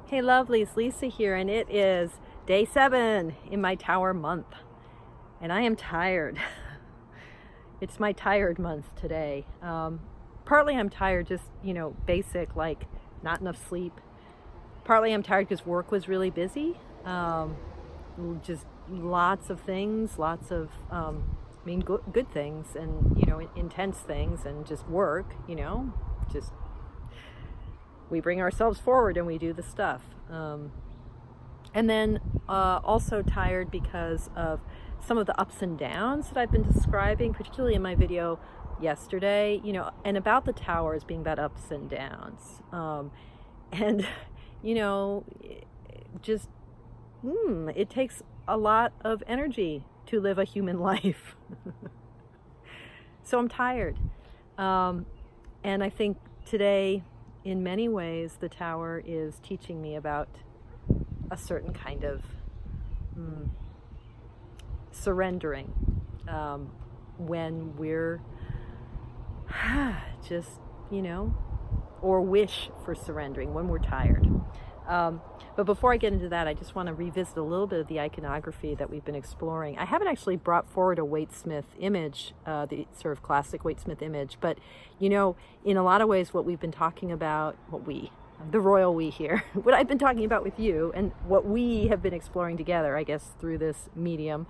Hey lovelies, Lisa here, and it is day 7 in my tower month, and I am tired. It's my tired month today. Partly I'm tired, just, basic, like not enough sleep. Partly I'm tired because work was really busy. Just lots of things, lots of, good things, and, intense things, and just work, just we bring ourselves forward and we do the stuff. And then also tired because of some of the ups and downs that I've been describing, particularly in my video yesterday, and about the towers being about ups and downs. And, just, it takes a lot of energy to live a human life. So I'm tired. And I think today, in many ways, the tower is teaching me about a certain kind of surrendering when we're just, or wish for surrendering when we're tired. But before I get into that, I just want to revisit a little bit of the iconography that we've been exploring. I haven't actually brought forward a Waite-Smith image, the sort of classic Waite-Smith image, but, in a lot of ways what we've been talking about, the royal we here, what I've been talking about with you and what we have been exploring together, I guess, through this medium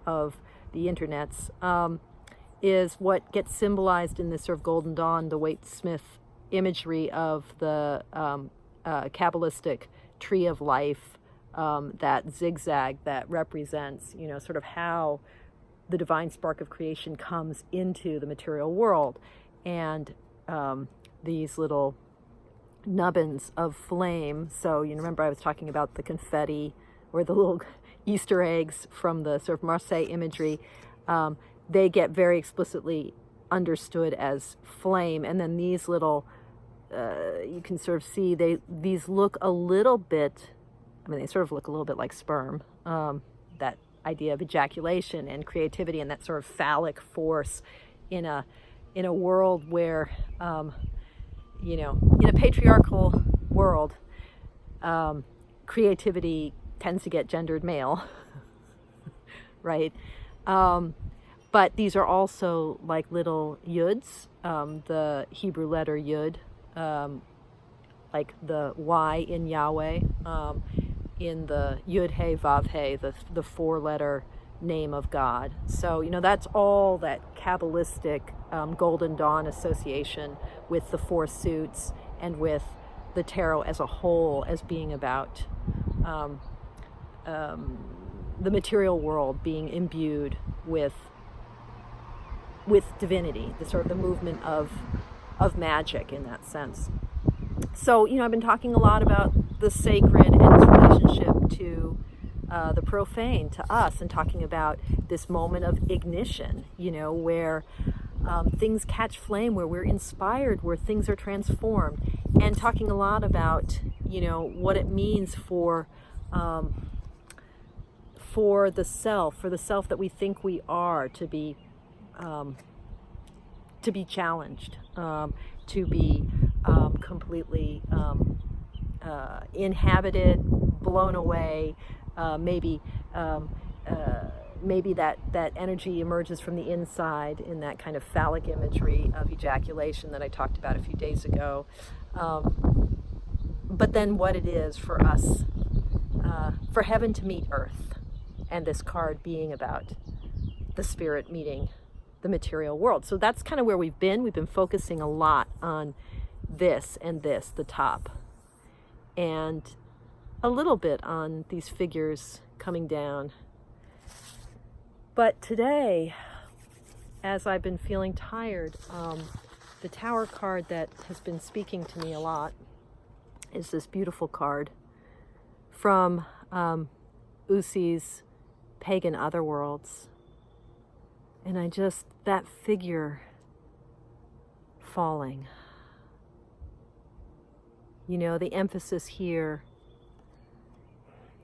of the internets, is what gets symbolized in this sort of Golden Dawn, the Waite-Smith imagery of the Kabbalistic tree of life, that zigzag that represents, sort of how the divine spark of creation comes into the material world. And these little nubbins of flame. So, remember I was talking about the confetti or the little Easter eggs from the sort of Marseille imagery. They get very explicitly understood as flame. And then these little you can sort of see these look a little bit, they sort of look a little bit like sperm, that idea of ejaculation and creativity and that sort of phallic force in a world where, in a patriarchal world, creativity tends to get gendered male, right? But these are also like little yuds, the Hebrew letter yud, like the Y in Yahweh, in the Yud He Vav He, the 4-letter name of God. So, that's all that Kabbalistic Golden Dawn association with the 4 suits and with the tarot as a whole as being about the material world being imbued with divinity, the sort of the movement of magic in that sense. So, I've been talking a lot about the sacred and its relationship to the profane, to us, and talking about this moment of ignition, where things catch flame, where we're inspired, where things are transformed, and talking a lot about, what it means for the self that we think we are, to be challenged, to be completely inhabited, blown away. Maybe that energy emerges from the inside in that kind of phallic imagery of ejaculation that I talked about a few days ago. But then what it is for us, for heaven to meet earth, and this card being about the spirit meeting the material world. So that's kind of where we've been. We've been focusing a lot on this and this, the top, and a little bit on these figures coming down. But today, as I've been feeling tired, the Tower card that has been speaking to me a lot is this beautiful card from Usi's Pagan Otherworlds. And that figure falling, the emphasis here,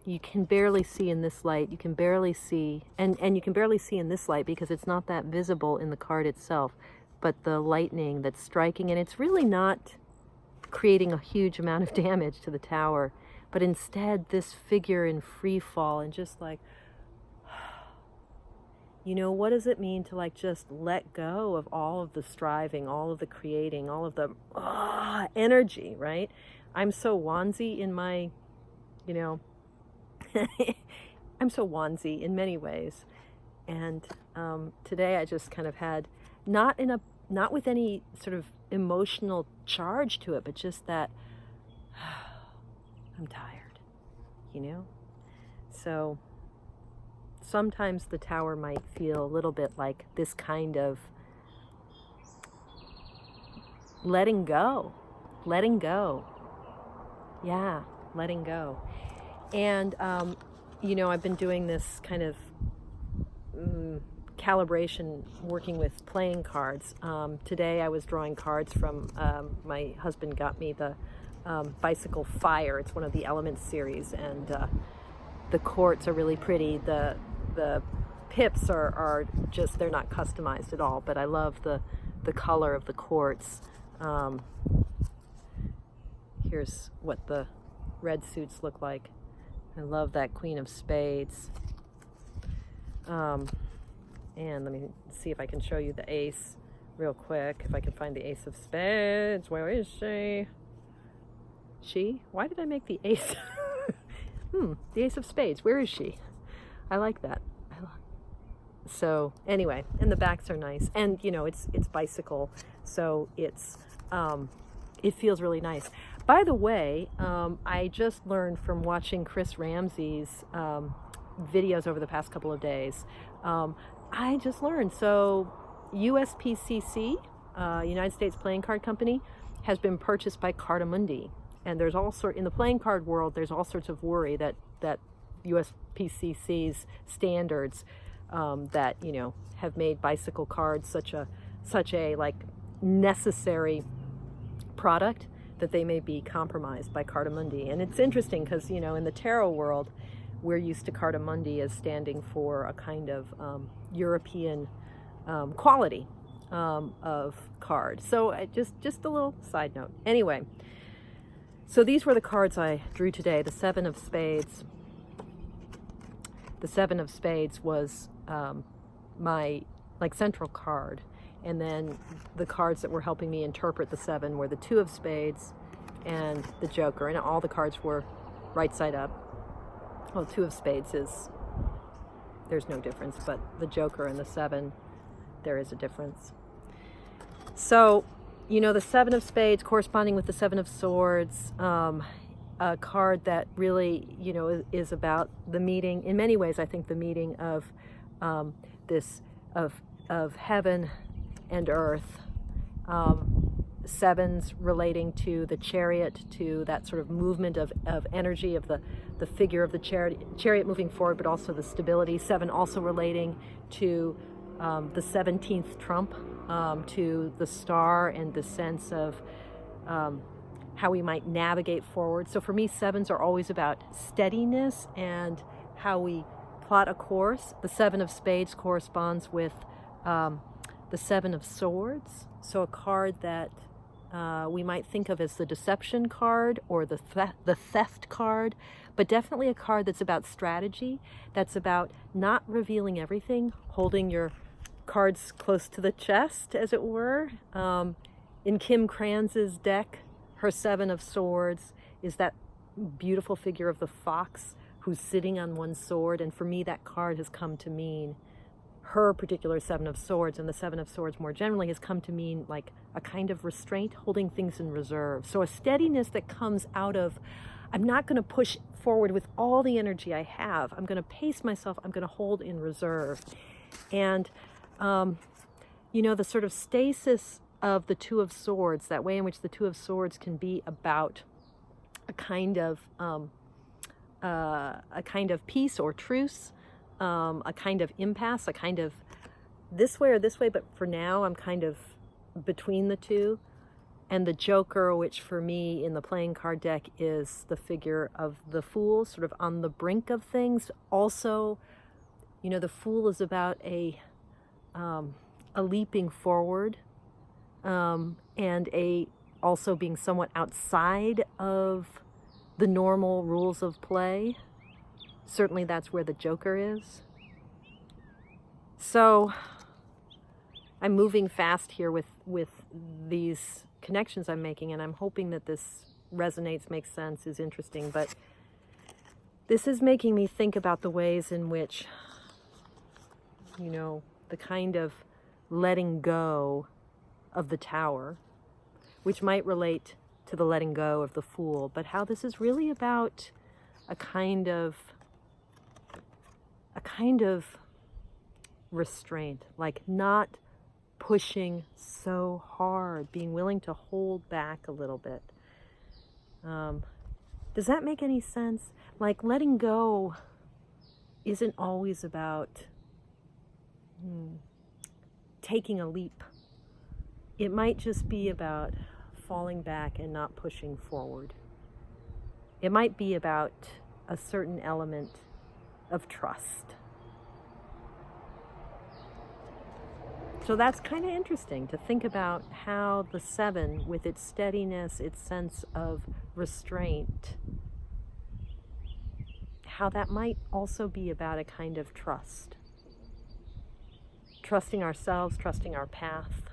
you can barely see in this light, you can barely see, and you can barely see in this light because it's not that visible in the card itself, but the lightning that's striking, and it's really not creating a huge amount of damage to the tower. But instead, this figure in free fall and just like, you know, what does it mean to like just let go of all of the striving, all of the creating, all of the energy, right? I'm so onesie in my, you know, I'm so onesie in many ways. And today I just kind of had, not with any sort of emotional charge to it, but just that I'm tired, you know? So sometimes the tower might feel a little bit like this kind of letting go. Yeah, letting go. And, you know, I've been doing this kind of calibration, working with playing cards. Today I was drawing cards from, my husband got me the Bicycle Fire. It's one of the Elements series, and the quartz are really pretty. The pips are just, they're not customized at all, but I love the color of the quartz. Here's what the red suits look like. I love that Queen of Spades. And let me see if I can show you the ace real quick. If I can find the Ace of Spades. Where is she? She? Why did I make the ace? The Ace of Spades. Where is she? I like that. So anyway, and the backs are nice. And you know, it's bicycle, so it's it feels really nice. By the way, I just learned from watching Chris Ramsey's videos over the past couple of days. I just learned, so USPCC, United States Playing Card Company, has been purchased by Cartamundi. And there's in the playing card world, there's all sorts of worry that USPCC's standards that, you know, have made bicycle cards such a like necessary product, that they may be compromised by Cartamundi. And it's interesting because, you know, in the tarot world, we're used to Cartamundi as standing for a kind of European quality of card. So just a little side note. Anyway, so these were the cards I drew today. The Seven of Spades. The Seven of Spades was my like central card. And then the cards that were helping me interpret the seven were the Two of Spades and the Joker. And all the cards were right side up. Well, Two of Spades there's no difference, but the Joker and the seven, there is a difference. So, you know, the Seven of Spades corresponding with the Seven of Swords, a card that really, you know, is about the meeting, in many ways, I think the meeting of of heaven and earth. Sevens relating to the Chariot, to that sort of movement of energy of the figure of the chariot moving forward, but also the stability. Seven also relating to the 17th trump, to the star and the sense of how we might navigate forward. So for me, sevens are always about steadiness and how we plot a course. The Seven of Spades corresponds with the Seven of Swords, so a card that we might think of as the deception card or the theft card, but definitely a card that's about strategy, that's about not revealing everything, holding your cards close to the chest, as it were. In Kim Kranz's deck, her Seven of Swords is that beautiful figure of the fox who's sitting on one sword, and for me that card has come to mean her particular Seven of Swords, and the Seven of Swords more generally has come to mean like a kind of restraint, holding things in reserve. So a steadiness that comes out of, I'm not going to push forward with all the energy I have. I'm going to pace myself. I'm going to hold in reserve. And, you know, the sort of stasis of the Two of Swords, that way in which the Two of Swords can be about a kind of peace or truce, a kind of impasse, a kind of this way or this way, but for now I'm kind of between the two. And the Joker, which for me in the playing card deck is the figure of the Fool, sort of on the brink of things. Also, you know, the Fool is about a leaping forward, and also being somewhat outside of the normal rules of play. Certainly that's where the Joker is. So I'm moving fast here with these connections I'm making, and I'm hoping that this resonates, makes sense, is interesting. But this is making me think about the ways in which, you know, the kind of letting go of the Tower, which might relate to the letting go of the Fool, but how this is really about a kind of restraint, like not pushing so hard, being willing to hold back a little bit. Does that make any sense? Like, letting go isn't always about taking a leap. It might just be about falling back and not pushing forward. It might be about a certain element of trust. So that's kind of interesting to think about how the 7, with its steadiness, its sense of restraint, how that might also be about a kind of trust. Trusting ourselves, trusting our path,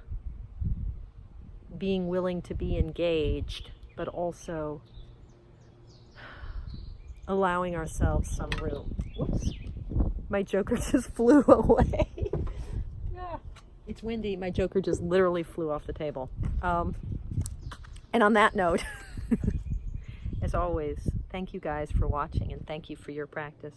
being willing to be engaged, but also allowing ourselves some room. Whoops. My Joker just flew away. It's windy. My Joker just literally flew off the table. And on that note, as always, thank you guys for watching, and thank you for your practice.